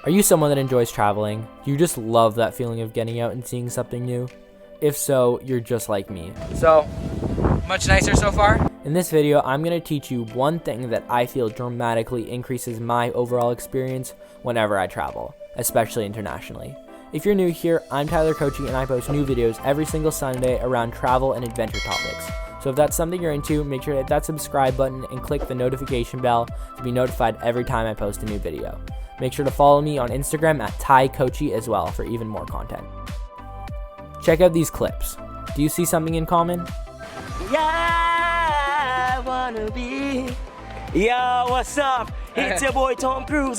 Are you someone that enjoys traveling? Do you just love that feeling of getting out and seeing something new? If so, you're just like me. So, much nicer so far? In this video, I'm going to teach you one thing that I feel dramatically increases my overall experience whenever I travel, especially internationally. If you're new here, I'm Tyler Cocci and I post new videos every single Sunday around travel and adventure topics. So if that's something you're into, make sure to hit that subscribe button and click the notification bell to be notified every time I post a new video. Make sure to follow me on Instagram at TyCocci as well for even more content. Check out these clips. Do you see something in common? Yeah, I wanna be. Yo, what's up? It's your boy Tom Cruise.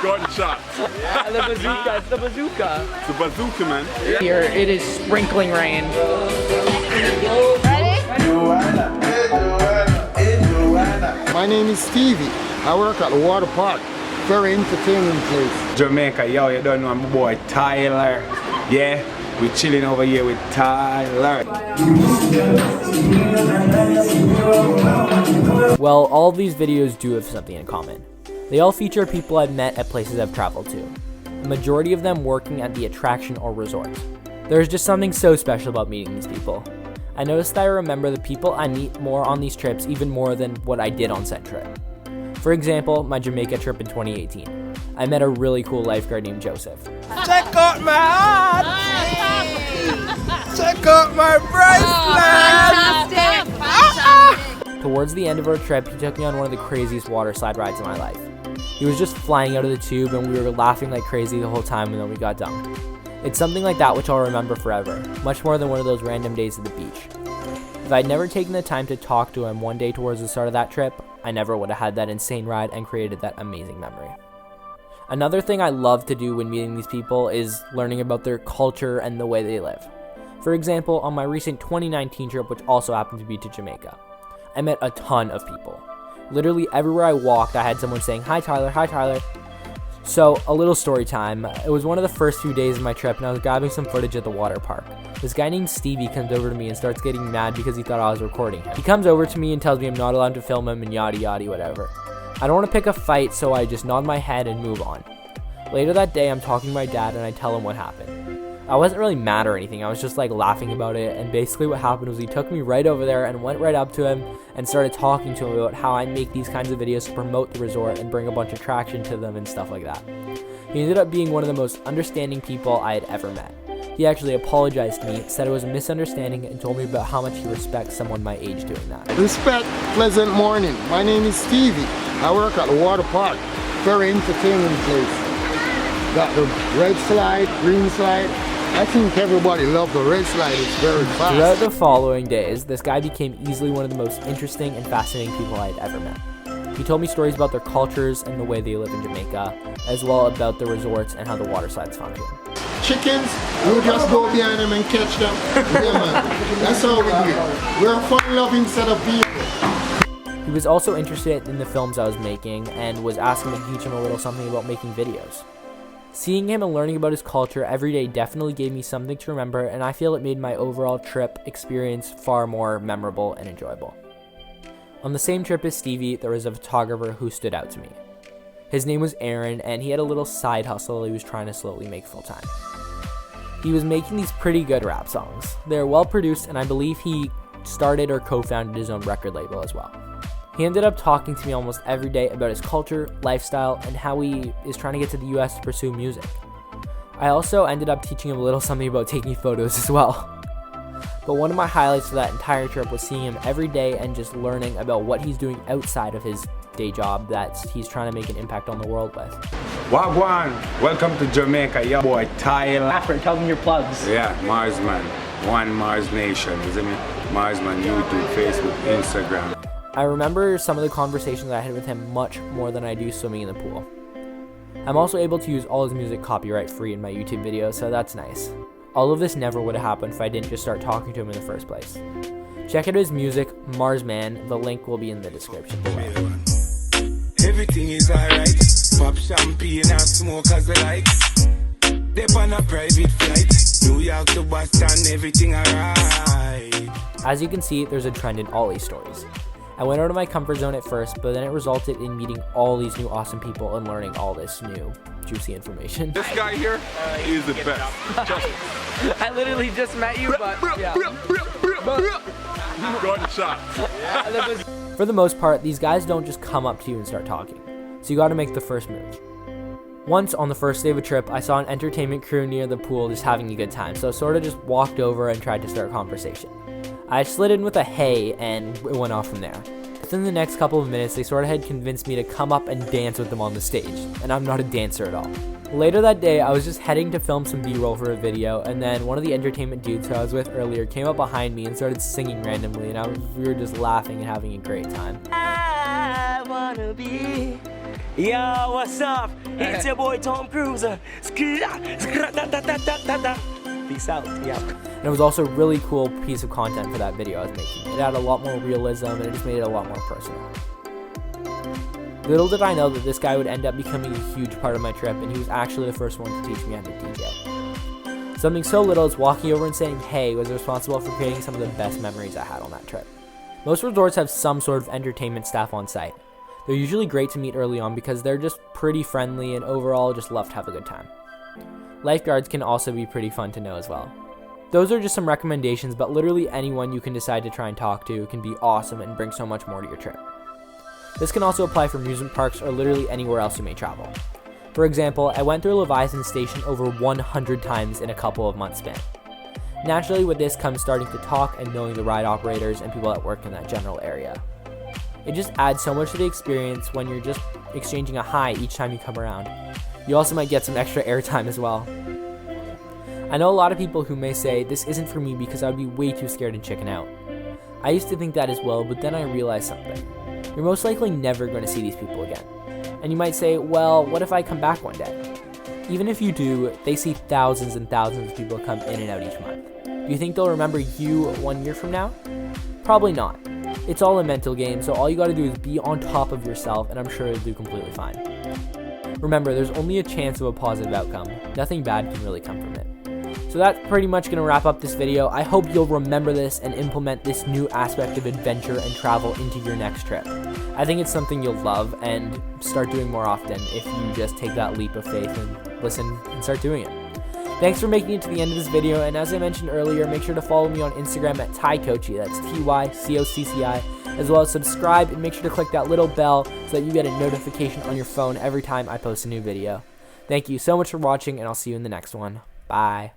Gunshot. Yeah, the bazooka, it's the bazooka. It's a bazooka, man. Here, it is sprinkling rain. My name is Stevie. I work at the water park. Very entertaining place. Jamaica, yo, you don't know my boy Tyler. Yeah, we chilling over here with Tyler. Well, all of these videos do have something in common. They all feature people I've met at places I've traveled to. The majority of them working at the attraction or resort. There's just something so special about meeting these people. I noticed that I remember the people I meet more on these trips even more than what I did on said trip. For example, my Jamaica trip in 2018. I met a really cool lifeguard named Joseph. Check out my heart. Check out my bracelet. Fantastic. Towards the end of our trip, he took me on one of the craziest water slide rides of my life. He was just flying out of the tube and we were laughing like crazy the whole time and then we got dunked. It's something like that which I'll remember forever, much more than one of those random days at the beach. If I'd never taken the time to talk to him one day towards the start of that trip, I never would have had that insane ride and created that amazing memory. Another thing I love to do when meeting these people is learning about their culture and the way they live. For example, on my recent 2019 trip, which also happened to be to Jamaica, I met a ton of people. Literally everywhere I walked, I had someone saying, "Hi Tyler, hi Tyler." So, a little story time. It was one of the first few days of my trip and I was grabbing some footage at the water park. This guy named Stevie comes over to me and starts getting mad because he thought I was recording him. He comes over to me and tells me I'm not allowed to film him and yada yada whatever. I don't want to pick a fight, so I just nod my head and move on. Later that day, I'm talking to my dad and I tell him what happened. I wasn't really mad or anything, I was just like laughing about it, and basically what happened was he took me right over there and went right up to him and started talking to him about how I make these kinds of videos to promote the resort and bring a bunch of traction to them and stuff like that. He ended up being one of the most understanding people I had ever met. He actually apologized to me, said it was a misunderstanding, and told me about how much he respects someone my age doing that. Respect, pleasant morning. My name is Stevie. I work at the water park. Very entertaining place. Got the red slide, green slide. I think everybody loves the red slide. It's very fast. Throughout the following days, this guy became easily one of the most interesting and fascinating people I had ever met. He told me stories about their cultures and the way they live in Jamaica, as well about the resorts and how the water slides function. Chickens, you just go behind them and catch them. Yeah, man. That's how we do it. We're a fun-loving set of people. He was also interested in the films I was making and was asking me to teach him a little something about making videos. Seeing him and learning about his culture every day definitely gave me something to remember, and I feel it made my overall trip experience far more memorable and enjoyable. On the same trip as Stevie, there was a photographer who stood out to me. His name was Aaron, and he had a little side hustle he was trying to slowly make full time. He was making these pretty good rap songs. They're well produced, and I believe he started or co-founded his own record label as well. He ended up talking to me almost every day about his culture, lifestyle, and how he is trying to get to the US to pursue music. I also ended up teaching him a little something about taking photos as well. But one of my highlights for that entire trip was seeing him every day and just learning about what he's doing outside of his day job that he's trying to make an impact on the world with. Wagwan, welcome to Jamaica, your boy Tyler. After, tell them your plugs. Yeah, Marsman, One Mars Nation, isn't it? Marsman, YouTube, Facebook, Instagram. I remember some of the conversations I had with him much more than I do swimming in the pool. I'm also able to use all his music copyright free in my YouTube videos, so that's nice. All of this never would have happened if I didn't just start talking to him in the first place. Check out his music, Marsman. The link will be in the description below. Everything is alright. Pop champagne and smoke as we like. Dip on a private flight. New York to Boston, everything alright. As you can see, there's a trend in all these stories. I went out of my comfort zone at first, but then it resulted in meeting all these new awesome people and learning all this new juicy information. This guy here is the best. Just I literally just met you, but yeah. gunshot. For the most part, these guys don't just come up to you and start talking, so you gotta make the first move. Once, on the first day of a trip, I saw an entertainment crew near the pool just having a good time, so I sort of just walked over and tried to start a conversation. I slid in with a hey, and it went off from there. Within the next couple of minutes, they sort of had convinced me to come up and dance with them on the stage, and I'm not a dancer at all. Later that day, I was just heading to film some B-roll for a video, and then one of the entertainment dudes who I was with earlier came up behind me and started singing randomly, and we were just laughing and having a great time. I wanna be. Yo, what's up? It's your boy Tom Cruise. Peace out. Yeah. And it was also a really cool piece of content for that video I was making. It had a lot more realism, and it just made it a lot more personal. Little did I know that this guy would end up becoming a huge part of my trip, and he was actually the first one to teach me how to DJ. Something so little as walking over and saying hey was responsible for creating some of the best memories I had on that trip. Most resorts have some sort of entertainment staff on site. They're usually great to meet early on because they're just pretty friendly and overall just love to have a good time. Lifeguards can also be pretty fun to know as well. Those are just some recommendations, but literally anyone you can decide to try and talk to can be awesome and bring so much more to your trip. This can also apply for amusement parks or literally anywhere else you may travel. For example, I went through Leviathan Station over 100 times in a couple of months span. Naturally, with this comes starting to talk and knowing the ride operators and people that work in that general area. It just adds so much to the experience when you're just exchanging a hi each time you come around. You also might get some extra airtime as well. I know a lot of people who may say, this isn't for me because I would be way too scared and chicken out. I used to think that as well, but then I realized something. You're most likely never going to see these people again. And you might say, well, what if I come back one day? Even if you do, they see thousands and thousands of people come in and out each month. Do you think they'll remember you 1 year from now? Probably not. It's all a mental game, so all you gotta do is be on top of yourself, and I'm sure you'll do completely fine. Remember, there's only a chance of a positive outcome. Nothing bad can really come from it. So that's pretty much going to wrap up this video. I hope you'll remember this and implement this new aspect of adventure and travel into your next trip. I think it's something you'll love and start doing more often if you just take that leap of faith and listen and start doing it. Thanks for making it to the end of this video, and as I mentioned earlier, make sure to follow me on Instagram at Cocci, that's TYCOCCI, as well as subscribe and make sure to click that little bell so that you get a notification on your phone every time I post a new video. Thank you so much for watching, and I'll see you in the next one. Bye.